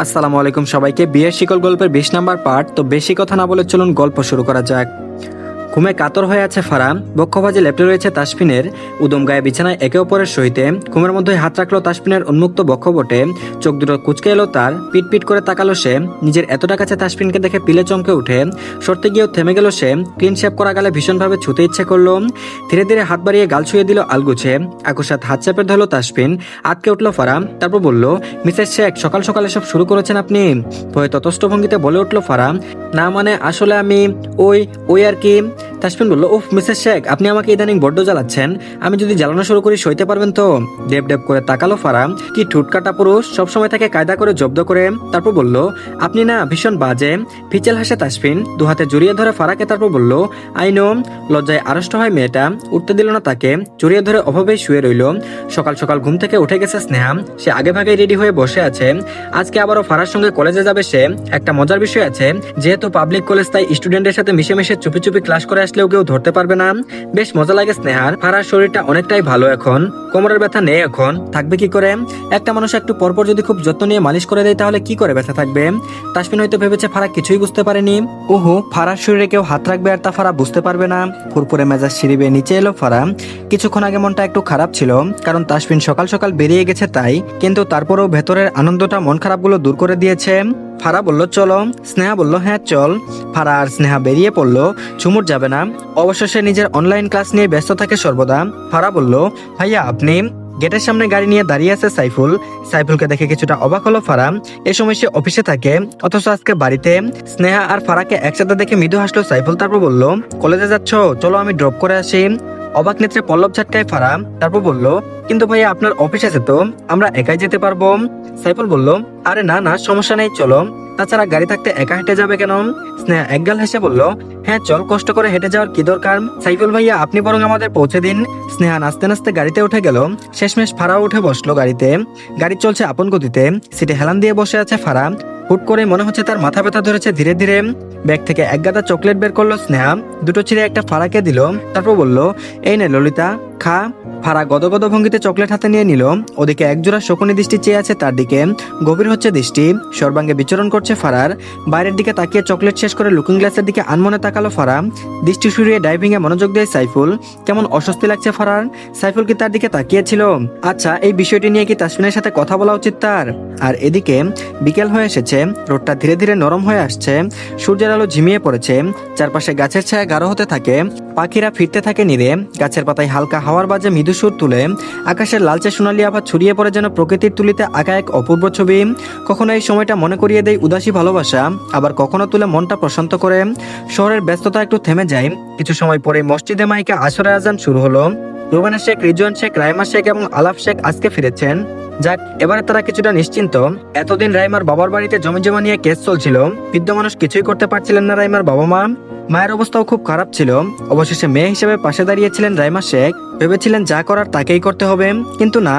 আসসালামু আলাইকুম সবাইকে। বিয়ের শিকল গল্পের 20 নাম্বার পার্ট। তো বেশি কথা না বলে চলুন গল্প শুরু করা যাক। ঘুমে কাতর হয়ে আছে ফারা, বক্ষভাজে লেপটে রয়েছে তাসফিনের উদম গায়ে বিছানায় একে অপরের সহিতে। ঘুমের মধ্যে হাত রাখলো তাসফিনের উন্মুক্ত বক্ষবটে, চোখ দুটো কুচকে এলো তার, পিট পিট করে তাকালো সে। নিজের এতটা কাছে তাসফিনকে দেখে পিলে চমকে উঠে সরতে গিয়েও থেমে গেল সে। ক্লিন শেপ করা গালে ভীষণভাবে ছুতে ইচ্ছে করলো। ধীরে ধীরে হাত বাড়িয়ে গাল ছুঁয়ে দিল আলগুছে। আকস্মাৎ হাত চেপে ধরলো তাসফিন, আটকে উঠলো ফারা। তারপর বলল, মিসেস শেখ, সকাল সকাল এসব শুরু করেছেন আপনি? ভয়ে ততস্থ ভঙ্গিতে বলে উঠলো ফারা, না মানে আসলে আমি ওই ওই আর কি। তাসফিন বলল, উফ মিসেস শেখ, আপনি আমাকে ইদানিং বড্ড জ্বালাচ্ছেন। আমি যদি জ্বালানো শুরু করি সইতে পারবেন তো? ডেব ডেব করে তাকালো ফারা। কি ঠুটকাটা পুরুষ, সবসময় তাকে কায়দা করে জব্দ করে। তারপর বলল, আপনি না ভীষণ বাজে। ফিচেল হাসে তাসফিন, দুহাতে জড়িয়ে ধরে ফারাকে। তারপর বলল, আই নো। লজ্জায় আড়ষ্ট হয় মেয়েটা, উঠতে দিল না তাকে, জড়িয়ে ধরে অভাবেই শুয়ে রইল। সকাল সকাল ঘুম থেকে উঠে গেছে স্নেহা। সে আগে ভাগে রেডি হয়ে বসে আছে। আজকে আবারও ফারার সঙ্গে কলেজে যাবে সে। একটা মজার বিষয় আছে, যেহেতু পাবলিক কলেজ তাই স্টুডেন্টের সাথে মিশে মিশে চুপি চুপি ক্লাস করে আসলেও কেউ ধরতে পারবে না। বেশ মজা লাগে স্নেহার। ফারার শরীরটা অনেকটাই ভালো এখন, কোমরের ব্যথা নেই এখন, থাকবে কি করে? একটা মানুষ একটু পরপর যদি খুব যত্ন নিয়ে মালিশ করে দেয় তাহলে কি করে ব্যথা থাকবে? তাসফিন হয়তো ভেবেছে ফারা কিছুই বুঝতে পারেনি। ওহো, ফারার শরীরে কেউ হাত রাখবে আর তা ফারা বুঝতে পারবে না। ফুরফুরে মেজাজ সিঁড়ি বেয়ে নিচে এলো ফারা। কিছুক্ষণ আগে মনটা একটু খারাপ ছিল, কারণ তাসফিন সকাল সকাল বেরিয়ে গেছে তাই। কিন্তু তারপরেও ভেতরের আনন্দটা মন খারাপগুলো দূর করে দিয়েছে। ফারা বলল, চলো। স্নেহা বলল, হ্যাঁ চল। ফারা আর স্নেহা বেরিয়ে পড়লো। ঝুমুর যাবে না, অবশ্য সে নিজের অনলাইন ক্লাস নিয়ে ব্যস্ত থাকে সর্বদা। ফারা বলল, ভাইয়া আপনি? গেটের সামনে গাড়ি নিয়ে দাঁড়িয়ে আছে সাইফুল। সাইফুলকে দেখে কিছুটা অবাক হলো ফারা। এ সময় সে অফিসে থাকে, অথচ আজকে বাড়িতে। স্নেহা আর ফারাকে একসাথে দেখে মৃদু হাসলো সাইফুল। তারপর বলল, কলেজে যাচ্ছ? চলো আমি ড্রপ করে আসি। অবাক নেত্রে পল্লব ঝাটকায় ফারা। তারপর বলল, কিন্তু ভাইয়া আপনার অফিস আছে তো, আমরা একাই যেতে পারবো। সাইফুল বলল, আরে না না, সমস্যা নেই, চলো। তাছাড়া গাড়ি থাকতে একা হেঁটে যাবে কেন? স্নেহা একগাল হেসে বলল, হ্যাঁ চল, কষ্ট করে হেঁটে যাওয়ার কি দরকার? সাইফুল ভাইয়া আপনি বরং আমাদের পৌঁছে দিন। স্নেহা নাচতে নাচতে গাড়িতে উঠে গেল। শেষমেশ ফারাও উঠে বসলো গাড়িতে। গাড়ি চলছে আপন গতিতে। সিটে হেলান দিয়ে বসে আছে ফারা। হুট করে মনে হচ্ছে তার মাথা ব্যথা ধরেছে ধীরে ধীরে। ব্যাগ থেকে এক গাদা চকলেট বের করলো স্নেহা, দুটো ছিঁড়ে একটা ফারাকে দিল। তারপর বলল, এই নে ললিতা, খা। ফারা গদগদ ভঙ্গিতে চকলেট হাতে নিয়ে নিল। ওদিকে একজোড়া শকুনি দৃষ্টি চেয়ে আছে তার দিকে। গভীর হচ্ছে দৃষ্টি, সর্বাঙ্গে বিচরণ করছে ফারার। বাইরের দিকে তাকিয়ে চকলেট শেষ করে লুকিং গ্লাসের দিকে আনমনে তাকালো ফারা। দৃষ্টি সরিয়ে ড্রাইভিং এ মনোযোগ দেয় সাইফুল। কেমন অস্বস্তি লাগছে ফারার। সাইফুল কি তার দিকে তাকিয়েছিল? আচ্ছা, এই বিষয়টি নিয়ে কি তাসফিনের সাথে কথা বলা উচিত তার? আর এদিকে বিকেল হয়ে এসেছে, রোদটা ধীরে ধীরে নরম হয়ে আসছে। সূর্যের আলো ঝিমিয়ে পড়েছে। চারপাশে গাছের ছায়া গাঢ় হতে থাকে। পাখিরা ফিরতে থাকে নীড়ে। গাছের পাতায় হালকা হাওয়ার বাজে মৃদু সুর তুলে। আকাশের লালচে সোনালি আভা ছড়িয়ে পড়ে যেন প্রকৃতির তুলিতে আঁকা এক অপূর্ব ছবি। কখনো এই সময়টা মনে করিয়ে দেয় উদাসী ভালোবাসা, আবার কখনো তুলে মনটা প্রশান্ত করে। শহরের ব্যস্ততা একটু থেমে যায়। কিছু সময় পরে মসজিদে মাইকে আসরের আজান শুরু হলো। রুবানা শেখ, রিজওয়ান শেখ, রাইমা শেখ এবং আলাফ শেখ আজকে ফিরেছেন। যাক, এবারে তারা কিছুটা নিশ্চিন্ত। এতদিন রাইমার বাবার বাড়িতে জমি জমা নিয়ে কেস চলছিল। বৃদ্ধ মানুষ কিছুই করতে পারছিলেন না রাইমার বাবা মা। মায়ের অবস্থাও খুব খারাপ ছিল। অবশেষে মেয়ে হিসেবে পাশে দাঁড়িয়েছিলেন রাইমা শেখ। ভেবেছিলেন যা করার তাকেই করতে হবে, কিন্তু না।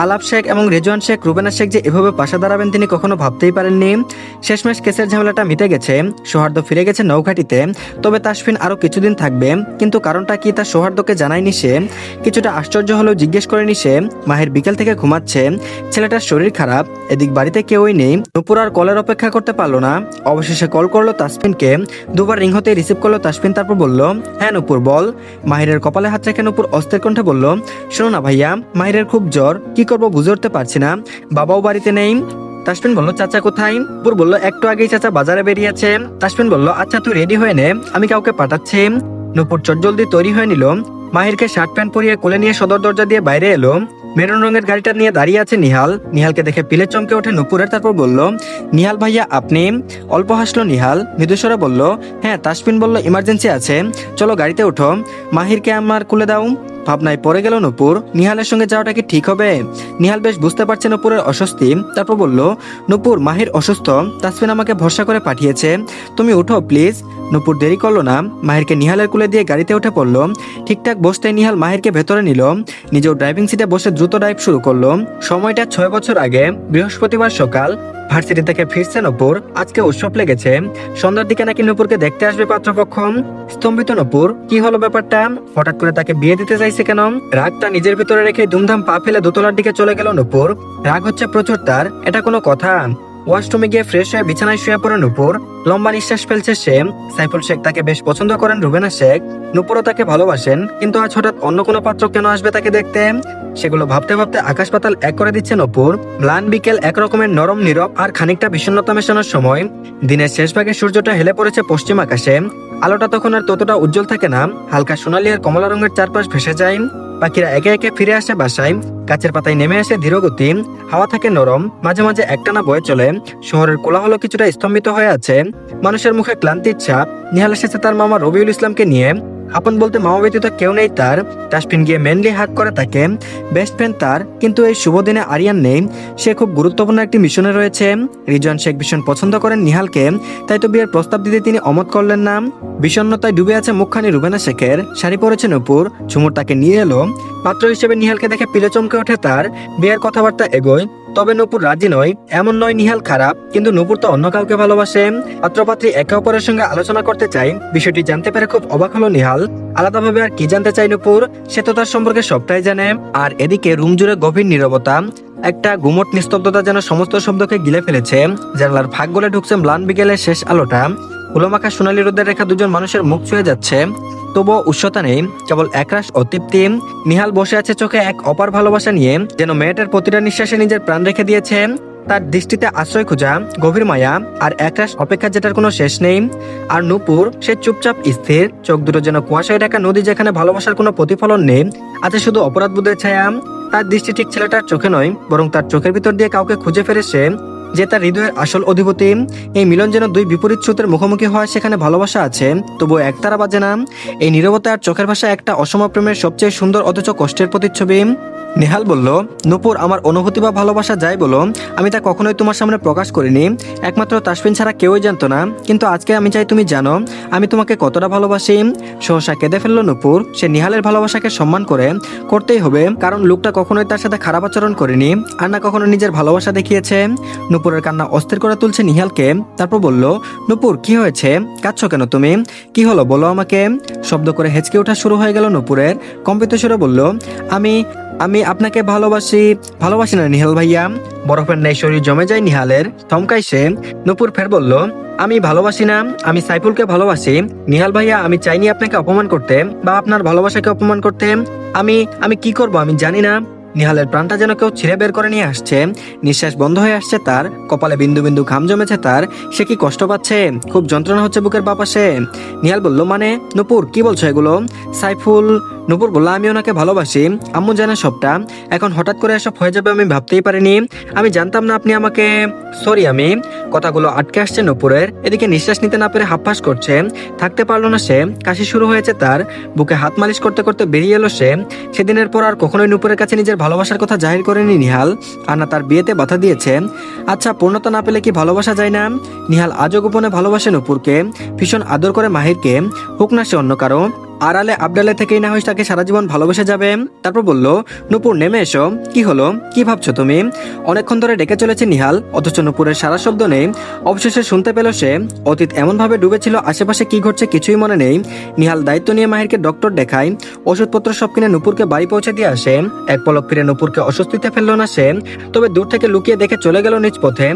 আলাপ শেখ এবং রেজওয়ান শেখ, রুবেনা শেখ যে এভাবে পাশে দাঁড়াবেন তিনি কখনো ভাবতেই পারেননি। শেষমেশ কেসের ঝামেলাটা মিটে গেছে। সৌহার্দ্য ফিরে গেছে নৌঘাটিতে। তবে তাসফিন আরো কিছুদিন থাকবে, কিন্তু কারণটা কি তার সৌহার্দ্যকে জানায়নি সে। কিছুটা আশ্চর্য হলেও জিজ্ঞেস করেনি সে। মাহির বিকেল থেকে ঘুমাচ্ছে, ছেলেটার শরীর খারাপ। এদিক বাড়িতে কেউই নেই। নুপুর আর কলের অপেক্ষা করতে পারলো না। অবশেষে কল করলো তাসফিনকে। দুবার রিং হতে রিসিভ করলো তাসফিন। তারপর বলল, হ্যাঁ নুপুর বল। মাহিরের কপালে হাত রেখে নুপুর অস্থির কণ্ঠে বলল, শোনো না ভাইয়া, মাহিরের খুব জ্বর, কি করবো বুঝে উঠতে পারছি না। বাবাও বাড়িতে নেই। তাসফিন বলল, চাচা কোথায়? নুপুর বলল, একটু আগেই চাচা বাজারে বেরিয়েছে। তাসফিন বলল, আচ্ছা তুই রেডি হয়ে নে, আমি কাউকে পাঠাচ্ছি। নুপুর চটজলদি তৈরি হয়ে নিল। মাহিরকে শার্ট প্যান্ট পরিয়ে কোলে নিয়ে সদর দরজা দিয়ে বাইরে এলো। মেরুন রঙের গাড়িটা নিয়ে দাঁড়িয়ে আছে নিহাল। নিহালকে দেখে পিলে চমকে ওঠে নুপুরের। তারপর বলল, নিহাল ভাইয়া আপনি? অল্প হাসলো নিহাল, মৃদুস্বরে বলল, হ্যাঁ। তাসফিন বলল, ইমার্জেন্সি আছে, চলো গাড়িতে ওঠো, মাহিরকে আমার কোলে দাও। ভাবনায় পড়ে গেল নুপুর, নিহালের সঙ্গে যাওয়াটা কি ঠিক হবে? নিহাল বেশ বুঝতে পারছে নুপুরের অস্বস্তি। তারপর বলল, নুপুর মাহির অসুস্থ, তাসফিন আমাকে ভরসা করে পাঠিয়েছে, তুমি উঠো প্লিজ। নুপুর দেরি করলো না, মাহিরকে নিহালের কোলে দিয়ে গাড়িতে উঠে পড়লো। ঠিকঠাক বসতে নিহাল মাহিরকে ভেতরে নিল। নিজেও ড্রাইভিং সিটে বসে দ্রুত ড্রাইভ শুরু করলো। সময়টা 6 বছর আগে, বৃহস্পতিবার সকাল। ভার্সিটি থেকে ফিরছে নুপুর। আজকে উৎসব লেগেছে। সন্ধ্যার দিকে নাকি নুপুরকে দেখতে আসবে পাত্রপক্ষ। স্তম্ভিত নুপুর, কি হলো ব্যাপারটা? হঠাৎ করে তাকে বিয়ে দিতে চাইছে কেন? রাগটা নিজের ভিতরে রেখে ধুমধাম পা ফেলে দোতলার দিকে চলে গেল নুপুর। রাগ হচ্ছে প্রচুর তার, এটা কোনো কথা? ওয়াশরুমে গিয়ে ফ্রেশ হয়ে বিছানায় শুয়ে পড়ে নূপুর। লম্বা নিঃশ্বাস ফেলছে সে। সাইফুল শেখ তাকে বেশ পছন্দ করেন, রুবেনা শেখ নূপুরও তাকে ভালোবাসেন, কিন্তু আজ হঠাৎ অন্য কোনো পাত্র কেন আসবে তাকে দেখতে? সেগুলো ভাবতে ভাবতে আকাশ পাতাল এক করে দিচ্ছে নূপুর। ম্লান বিকেল, একরকমের নরম নীরব আর খানিকটা বিষণ্ণতা মেশানোর সময়। দিনের শেষ ভাগে সূর্যটা হেলে পড়েছে পশ্চিম আকাশে। আলোটা তখন আর ততটা উজ্জ্বল থাকে না, হালকা সোনালী আর কমলা রঙের চারপাশ ভেসে যায়। পাখিরা একে একে ফিরে আসে বাসায়। গাছের পাতায় নেমে আসে ধীরগতি। হাওয়া থাকে নরম, মাঝে মাঝে একটানা বয়ে চলে। শহরের কোলাহল কিছুটা স্তম্ভিত হয়ে আছে। মানুষের মুখে ক্লান্তির ছাপ। নিহাল এসেছে তার মামা রবিউল ইসলামকে নিয়ে। আপন বলতে মামা ব্যতীত কেউ নেই তার। তাসফিন গিয়ে মেনলি হাক করে তাকে। বেস্ট ফ্রেন্ড তার, কিন্তু এই শুভ দিনে আরিয়ান নেই। সে খুব গুরুত্বপূর্ণ একটি মিশনে রয়েছে। রিজওয়ান শেখ ভীষণ পছন্দ করেন নিহালকে, তাই তো বিয়ের প্রস্তাব দিতে তিনি অমত করলেন না। বিষণ্ণতায় ডুবে আছে মুখখানি রুবেনা শেখের। শাড়ি পরেছে নূপুর। ঝুমুর তাকে নিয়ে এলো। পাত্র হিসেবে নিহালকে দেখে পিলে চমকে ওঠে তার। বিয়ের কথাবার্তা এগোয়, তবে নূপুর রাজি নয়। এমন নয় নিহাল খারাপ, কিন্তু নূপুর তো অন্য কাউকে ভালোবাসে। পাত্রপাত্রী একে অপরের সঙ্গে আলোচনা করতে চাই। বিষয়টি জানতে পেরে খুব অবাক হলো নিহাল। আলাদাভাবে আর কি জানতে চাই নূপুর? সে তো তার সম্পর্কে সবটাই জানে। আর এদিকে রুম জুড়ে গভীর নীরবতা। একটা গুমট নিস্তব্ধতা যেন সমস্ত শব্দকে গিলে ফেলেছে। জানালার ফাঁক গলে ঢুকছে ম্লান বিকেলের শেষ আলোটা। হুলোমাখা সোনালী রোদের রেখা দুজন মানুষের মুখ ছুঁয়ে যাচ্ছে। তবুও উষ্ণতা নেই, কেবল একরাশ অতৃপ্তি। নিহাল বসে আছে চোখে এক অপার ভালোবাসা নিয়ে, যেন মেয়েটার প্রতিটা নিঃশ্বাসে নিজের প্রাণ রেখে দিয়েছে। তার দৃষ্টিতে আশ্রয় খোঁজা, গভীর মায়া আর একরাশ অপেক্ষা যেটার কোনো শেষ নেই। আর নূপুর, সে চুপচাপ স্থির, চোখ দুটো যেন কুয়াশায় ঢাকা নদী, যেখানে ভালোবাসার কোনো প্রতিফলন নেই, আছে শুধু অপরাধবোধের ছায়া। তার দৃষ্টি ঠিক ছেলেটার চোখে নয়, বরং তার চোখের ভিতর দিয়ে কাউকে খুঁজে ফেরে সে, যে তার হৃদয়ের আসল অধিপতি। এই মিলন যেন দুই বিপরীত স্রোতের মুখোমুখি হয়, সেখানে ভালোবাসা আছে, তবুও একতারা বাজে না। এই নীরবতা আর চোখের ভাষা একটা অসম প্রেমের সবচেয়ে সুন্দর অথচ কষ্টের প্রতিচ্ছবি। নেহাল বলল, নূপুর, আমার অনুভূতি বা ভালোবাসা যাই বলো, আমি তা কখনোই তোমার সামনে প্রকাশ করিনি। একমাত্র তাসফিন ছাড়া কেউই জানতো না, কিন্তু আজকে আমি চাই তুমি জানো আমি তোমাকে কতটা ভালোবাসি। সহসা কেঁদে ফেললো নূপুর। সে নিহালের ভালোবাসাকে সম্মান করতেই হবে, কারণ লোকটা কখনোই তার সাথে খারাপ আচরণ করেনি, আর না কখনো নিজের ভালোবাসা দেখিয়েছে। নূপুরের কান্না অস্থির করে তুলছে নিহালকে। তারপর বলল, নূপুর, কি হয়েছে? কাঁদছো কেন তুমি? কি হলো বলো আমাকে? শব্দ করে হেঁচকে ওঠা শুরু হয়ে গেল নূপুরের। কম্পিত সুরে বলল, আমি আমি আপনাকে ভালোবাসি না নিহাল ভাইয়া। বরফের ন্যায় শরীর জমে যায় নিহালের। থমকায় সে। নূপুর ফের বলল, আমি ভালোবাসি না, আমি সাইফুলকে ভালোবাসি। নিহাল ভাইয়া, আমি চাইনি আপনাকে অপমান করতে বা আপনার ভালোবাসাকে অপমান করতে। আমি কি করব আমি জানি না। নিহালের প্রাণটা যেন কেউ ছিঁড়ে বের করে নিয়ে আসছে। নিঃশ্বাস বন্ধ হয়ে আসছে তার। কপালে বিন্দু বিন্দু ঘাম জমেছে তার। সে কি কষ্ট পাচ্ছে? খুব যন্ত্রণা হচ্ছে বুকের বাপাশে। নিহাল বলল, মানে নূপুর, কি বলছো এগুলো? সাইফুল। নূপুর বলল, আমি ওনাকে ভালোবাসি। আম্মু জানে সবটা। এখন হঠাৎ করে এসব হয়ে যাবে আমি ভাবতেই পারিনি। আমি জানতাম না আপনি আমাকে। সরি। আমি কথাগুলো আটকে আসছে নূপুরের। এদিকে নিঃশ্বাস নিতে না পেরে হাঁফফাঁস করছে। থাকতে পারলো না সে। কাশি শুরু হয়েছে তার। বুকে হাত মালিশ করতে করতে বেরিয়ে এলো সে। সেদিনের পর আর কখনোই নূপুরের কাছে নিজের ভালোবাসার কথা জাহির করেনি নিহাল। আর না তার বিয়েতে বাধা দিয়েছে। আচ্ছা, পূর্ণতা না পেলে কি ভালোবাসা যায় না? নিহাল আজও গোপনে ভালোবাসে নূপুরকে। ভীষণ আদর করে মাহিরকে। হোক না সে অন্য কারো। আড়ালে আবডালে থেকেই না হয় তাকে সারা জীবন ভালোবেসে যাবে। তারপর বলল, নূপুর, নেমে এসো। কি হলো? কি ভাবছো তুমি? অনেকক্ষণ ধরে ডেকে চলেছে নিহাল, অথচ নূপুরের সারা শব্দ নেই। অবশেষে শুনতে পেল সে। অতীত এমনভাবে ডুবেছিল, আশেপাশে কি ঘটছে কিছুই মনে নেই। নিহাল দায়িত্ব নিয়ে মাহিরকে ডক্টর দেখায়। ওষুধপত্র সব কিনে নূপুরকে বাড়ি পৌঁছে দিয়ে আসে। এক পলক ফিরে নূপুরকে অস্বস্তিতে ফেললো না সে, তবে দূর থেকে লুকিয়ে দেখে চলে গেল নিজ পথে।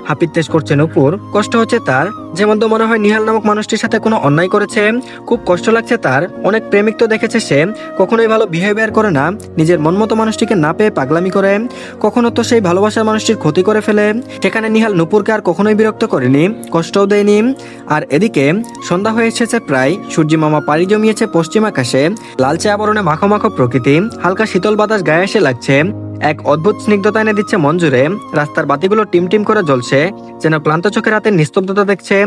হাপিত্তেশ করছে নূপুর। কষ্ট হচ্ছে তার। যেমন তো মনে হয় নিহাল নামক মানুষটির সাথে কোনো অন্যায় করেছে। খুব কষ্ট লাগছে তার। অনেক প্রেমিক তো দেখেছে সে, কখনোই ভালো বিহেভিয়ার করে না। নিজের মনমতো মানুষটিকে না পেয়ে পাগলামি করে। কখনো তো সেই ভালোবাসার মানুষটির ক্ষতি করে ফেলে। সেখানে নিহাল নূপুরকে আর কখনোই বিরক্ত করেনি, কষ্টও দেয়নি। আর এদিকে সন্ধ্যা হয়ে এসেছে প্রায়। সূর্যি মামা পাড়ি জমিয়েছে পশ্চিম আকাশে। লালচে আবরণে মাখো মাখো প্রকৃতি। হালকা শীতল বাতাস গায়ে এসে লাগছে। এক অদ্ভুত স্নিগ্ধতা এনে দিচ্ছে মন জুড়ে। রাস্তার বাতিগুলো টিমটিম করে জ্বলছে, যেন ক্লান্ত চোখে রাতের নিস্তব্ধতা দেখছে।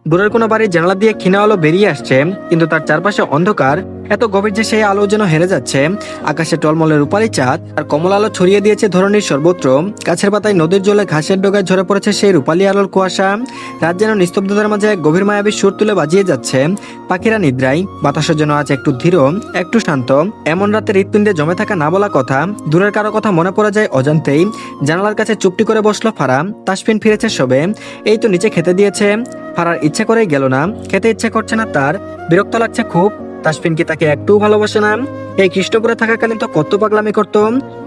দূরের কোনো বাড়ির জানালা দিয়ে ক্ষীণ আলো বেরিয়ে আসছে, কিন্তু তার চারপাশে অন্ধকার। এত গভীর যে সেই আলো যেন হেরে যাচ্ছে। আকাশে টলমলে রূপালী চাঁদ আর কমলা আলো ছড়িয়ে দিয়েছে ধরণীর সর্বত্র। গাছের পাতায়, নদীর জলে, ঘাসের ডগায় ঝরে পড়েছে সেই রূপালী আলোর কুয়াশা। রাত যেন নিস্তব্ধতার মাঝে এক গভীর মায়াবী সুর তুলে বাজিয়ে যাচ্ছে। পাখিরা নিদ্রায়। বাতাসও যেন আজ একটু ধীর, একটু শান্ত। এমন রাতে হৃৎপিণ্ডে জমে থাকা না বলা কথা, দূরের কারো কথা মনে পড়ে যায় অজান্তেই। জানালার কাছে চুপটি করে বসলো ফারাম। তাসফিন ফিরেছে সবে। এই তো নিচে খেতে দিয়েছে। ফারার ইচ্ছে করেই গেল না। খেতে ইচ্ছে করছে না তার। বিরক্ত লাগছে খুব। তাসফিন কি তাকে একটু ভালোবাসে না? এই কৃষ্ণপুরে থাকাকালীন তো কত পাগলামি করতো।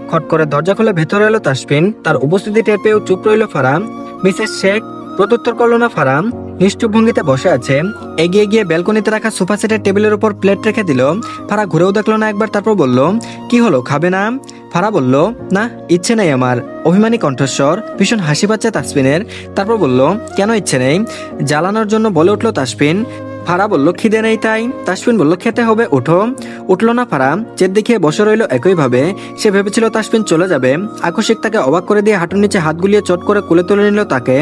খট করে দরজা খুলে ভেতরে এলো তাসফিন। তার উপস্থিতি টের পেয়েও চুপ রইল ফারাম। মিসেস শেখ প্রত্যুত্তর করলো না ফারাম। নিশ্চুপ ভঙ্গিতে বসে আছে। এগিয়ে গিয়ে ব্যালকনিতে রাখা সোফা সেটের টেবিলের উপর প্লেট রেখে দিল। ফারা ঘুরেও দেখলো না একবার, তারপর বলল, কি হলো, খাবে না? ফারা বলল, না, ইচ্ছে নেই আমার। অভিমানী কণ্ঠস্বর, ভীষণ হাসি পাচ্ছে তাসফিনের। তারপর বলল, কেন ইচ্ছে নেই? জ্বালানোর জন্য বলে উঠলো তাসফিন। ফারা বলল, খিদে নেই তাই। তাসফিন বলল, খেতে হবে, ওঠো। উঠলো না ফারা, জেদ দেখিয়ে বসে রইল একইভাবে। সে ভেবেছিল তাসফিন চলে যাবে। আকস্মিক তাকে অবাক করে দিয়ে হাঁটুর নিচে হাত গুলিয়ে চট করে কোলে তুলে নিল তাকে।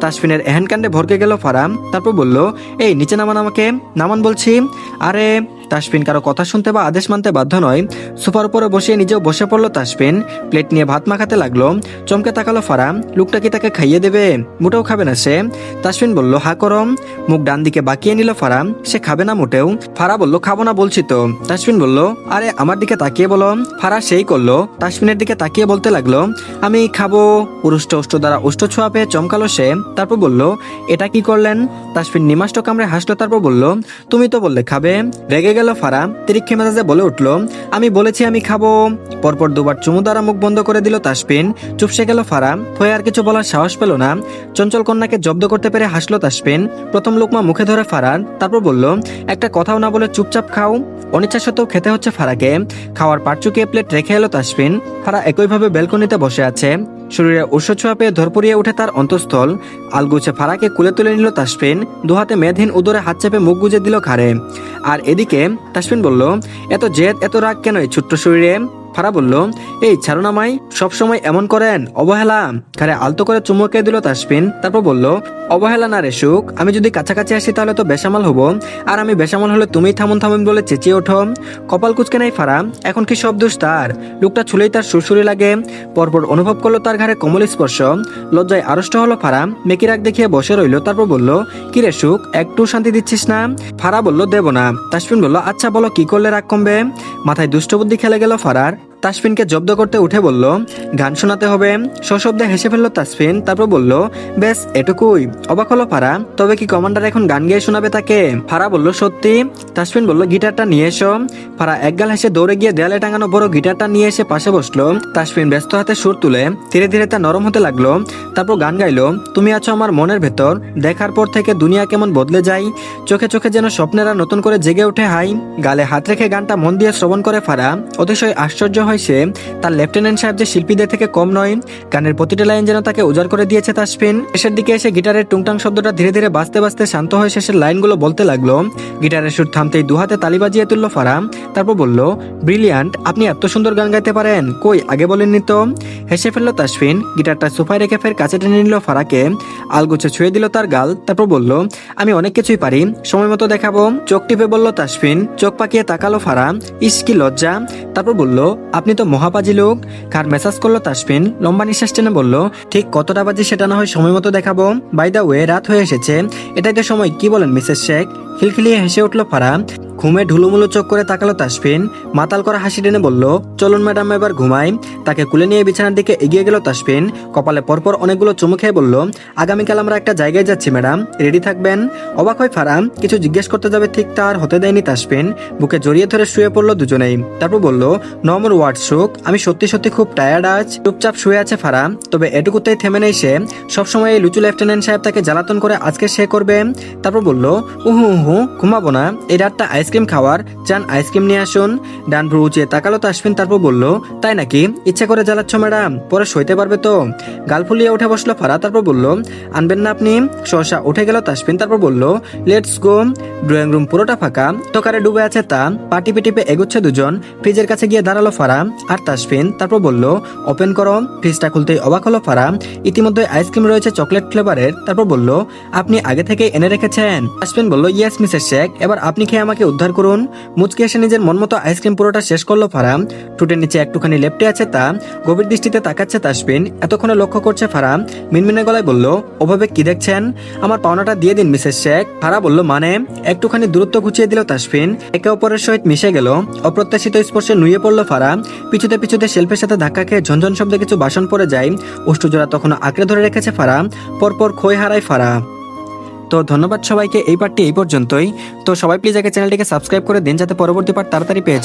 তাসফিনের এহেন কাণ্ডে ভরকে গেল ফারা। তারপর বলল, এই নিচে নামান, আমাকে নামান বলছি। আরে তাসফিন কারো কথা শুনতে বা আদেশ মানতে বাধ্য নয়। সোফার উপরে বসিয়ে নিজেও বসে পড়লো তাসফিন। প্লেট নিয়ে ভাত মাখাতে লাগলো। চমকে তাকালো ফারা, লোকটা কি তাকে খাইয়ে দেবে? মোটেও খাবে না সে। তাসফিন বলল, হা করম। মুখ ডান দিকে বাকিয়ে নিল ফারা। সে খাবে না মোটেও। ফারা বলল, খাবো না বলছি তো। তাসফিন বলল, আরে আমার দিকে তাকিয়ে বলো। ফারা সেই করলো, তাসফিনের দিকে তাকিয়ে বলতে লাগলো, আমি খাবো। উষ্ট উষ্ট দ্বারা উষ্ট ছোঁয়া পেয়ে চমকালো সে। তারপর বলল, এটা কি করলেন? তাসফিন নিমাষ্ট কামড়ে হাসলো। তারপর বলল, তুমি তো বললে খাবে। রেগে গেল ফারা, তিরিক্ষে মেজাজে বলে উঠলো, আমি বলেছি আমি খাবো। পরপর দুবার চুমু দ্বারা মুখ বন্ধ করে দিল তাসফিন। চুপসে গেল ফারা, ভয়ে আর কিছু বলার সাহস পেল না। চঞ্চল কন্যাকে জব্দ করতে পেরে হাসলো তাসফিন। প্রথম লোকমা মুখে ধরে ফারার, তারপর বলল, একটা কথাও না বলে চুপচাপ খাও। অনিচ্ছা সত্ত্বেও খেতে হচ্ছে ফারাকে। খাওয়ার পাট চুকিয়ে প্লেট রেখে এলো তাসফিন। ফারা একইভাবে ব্যালকনিতে বসে আছে। শরীরে উৎস ছোঁয়া পেয়ে ধরপড়িয়ে উঠে তার অন্তঃস্থল। আলগুছে ফারাকে কুলে তুলে নিল তাসফিন। দুহাতে মেদহীন উদরে হাত চেপে মুখ গুজে দিল ঘাড়ে। আর এদিকে তাসফিন বলল, এত জেদ এত রাগ কেন এই ছোট্ট শরীরে? ফারা বলল, এই ছাড়ো না মাই, সবসময় এমন করেন, অবহেলা। ঘাড়ে আলতো করে চুমুকে দিল তাসফিন। তারপর বলল, অবহেলা না রে সুখ, আমি যদি কাছাকাছি আসি তাহলে তো বেসামাল হব। আর আমি বেসামাল হলে তুমি থামুন থামুন বলে চেঁচিয়ে ওঠো। কপাল কুচকে নাই ফারা, এখন কি সব দোষ তার? লোকটা ছুলেই তার সুরসুরি লাগে। পরপর অনুভব করলো তার ঘাড়ে কোমল স্পর্শ। লজ্জায় আড়ষ্ট হলো ফারা, মেকি রাগ দেখিয়ে বসে রইল। তারপর বলল, কি রে সুখ, একটু শান্তি দিচ্ছিস না? ফারা বলল, দেব না। তাসফিন বলল, আচ্ছা বলো, কি করলে রাগ কমবে? মাথায় দুষ্টবুদ্ধি খেলে গেল ফারার। তাসফিনকে জব্দ করতে উঠে বলল, গান শোনাতে হবে। সশব্দে হেসে ফেললো তাসফিন। তারপর বলল, বেশ এটুকুই। অবাক হলো ফারা, তবে কি কমান্ডার এখন গান গেয়ে শোনাবে তাকে? ফারা বলল, সত্যি। তাসফিন বলল, গিটারটা নিয়ে এসো। ফারা একগাল হেসে দৌড়ে গিয়ে দেয়ালে টাঙানো বড় গিটারটা নিয়ে এসে পাশে বসলো। তাসফিন ব্যস্ত হাতে সুর তুলে ধীরে ধীরে তা নরম হতে লাগলো। তারপর গান গাইলো, তুমি আছো আমার মনের ভেতর, দেখার পর থেকে দুনিয়া কেমন বদলে যায়, চোখে চোখে যেন স্বপ্নেরা নতুন করে জেগে ওঠে হাই। গালে হাত রেখে গানটা মন দিয়ে শ্রবণ করে ফারা। অতিশয় আশ্চর্য হয় সে, তার লেফটেন্যান্ট সাহেব যে শিল্পীদের থেকে কম নয়। গানের প্রতিটা লাইন যেন তাকে উজাড় করে দিয়েছে তাসফিন। শেষের দিকে এসে গিটারের টুংটাং শব্দটা ধীরে ধীরে বাজতে বাজতে শান্ত হয়ে শেষের লাইনগুলো বলতে লাগলো। গিটারের সুর থামতেই দুহাতে তালি বাজিয়ে তুললো ফারা। তারপর বলল, ব্রিলিয়ান্ট, আপনি এত সুন্দর গান গাইতে পারেন, কই আগে বলেননি তো? হেসে ফেললো তাসফিন। গিটারটা সোফায় রেখে ফের কাছে টেনে নিল ফারাকে। আলগুছে ছুঁয়ে দিল তার গাল। তারপর বলল, আমি অনেক কিছুই পারি, সময় মতো দেখাবো। চোখ টিপে বলল তাসফিন। চোখ পাকিয়ে তাকালো ফারা, ইস কি লজ্জা। তারপর বলল, আপনি তো মহাপাজি লোক। কার মেসাজ করলো তাসফিন। লম্বা নিঃশ্বাস টেনে বলল, ঠিক কতটা বাজি সেটা না হয় সময় মতো দেখাবো। বাই দা ওয়ে, রাত হয়ে এসেছে, এটাই তো সময়, কি বলেন মিসেস শেখ? খিলখিলিয়ে হেসে উঠল ফারা। ঘুমে ঢুলুমুলু চোখ করে তাকালো তাসফিন। মাতাল করা হাসি টেনে বলল, চলুন ম্যাডাম এবার ঘুমাই। তাকে কুলে নিয়ে বিছানার দিকে এগিয়ে গেল তাসফিন। কপালে পরপর অনেকগুলো চুমু খেয়ে বলল, আগামীকাল আমরা একটা জায়গায় যাচ্ছি ম্যাডাম, রেডি থাকবেন। অবাক হয় ফারা, কিছু জিজ্ঞেস করতে যাবে ঠিক তার হতে দেয়নি তাসফিন। বুকে জড়িয়ে ধরে শুয়ে পড়লো দুজনেই। তারপর বলল, নো মোর ওয়ার্ড সুখ, আমি সত্যি সত্যি খুব টায়ার্ড আজ। চুপচাপ শুয়ে আছে ফারা, তবে এটুকুতেই থেমে নেই সে। সবসময় এই লুচু লেফটেন্যান্ট সাহেব তাকে জ্বালাতন করে, আজকে সে করবে। তারপর বলল, উহু উহু, ঘুমাবো না, এই রাতটা আইসক্রিম খাওয়ার, যান আইসক্রিম নিয়ে আসুন। ডান ভ্রু উঁচিয়ে তাকালো তাসফিন। তারপর বলল, তাই নাকি, ইচ্ছা করে জ্বালাচ্ছ ম্যাডাম, পরে সইতে পারবে তো? গাল ফুলিয়ে উঠে বসলো ফারা। তারপর বলল, আনবেন না আপনি? সহসা উঠে গেল তাসফিন। তারপর বলল, লেটস গো। ড্রয়িং রুম পুরোটা ফাঁকা, তোকারে ডুবে আছে তা। পা টিপে টিপে এগুচ্ছে দুজন। ফ্রিজের কাছে গিয়ে দাঁড়ালো ফারা আর তাসফিন। তারপর বলল, ওপেন করো। ফ্রিজটা খুলতেই অবাক হলো ফারা, ইতিমধ্যে আইসক্রিম রয়েছে চকলেট ফ্লেভারের। তারপর বলল, আপনি আগে থেকে এনে রেখেছেন? তাসফিন বলল, ইয়েস মিসেস শেখ, এবার আপনি খেয়ে আমাকে উদ্ধার করুন। মুচকে এসে নিজের মন মতো আইসক্রিম পুরোটা শেষ করলো ফারা। ঠোঁটের নিচে একটুখানি লেপটে আছে তা। গভীর দৃষ্টিতে তাকাচ্ছে তাসফিন। এতক্ষণে লক্ষ্য করছে ফারা। মিনমিনে গলায় বলল, ওভাবে কি দেখছেন? আমার পাওনাটা দিয়ে দিন মিসেস শেখ। ফারা বলল, মানে? একটুখানি দূরত্ব ঘুচিয়ে দিল তাসফিন। একে অপরের সহিত মিশে গেল। অপ্রত্যাশিত স্পর্শে নুয়ে পড়লো ফারা। পিছুতে পিছুতে শেল্ফের সাথে ধাক্কা খেয়ে ঝনঝন শব্দে কিছু বাসন পড়ে যায়। উষ্টজোড়া তখনও আঁকড়ে ধরে রেখেছে ফারা। পরপর ক্ষয় হারায় ফারা। তো ধন্যবাদ সবাইকে, এই পার্টটি এই পর্যন্তই। তো সবাই প্লিজ আগে চ্যানেলটিকে সাবস্ক্রাইব করে দিন যাতে পরবর্তী পার্ট তাড়াতাড়ি পেয়ে যান।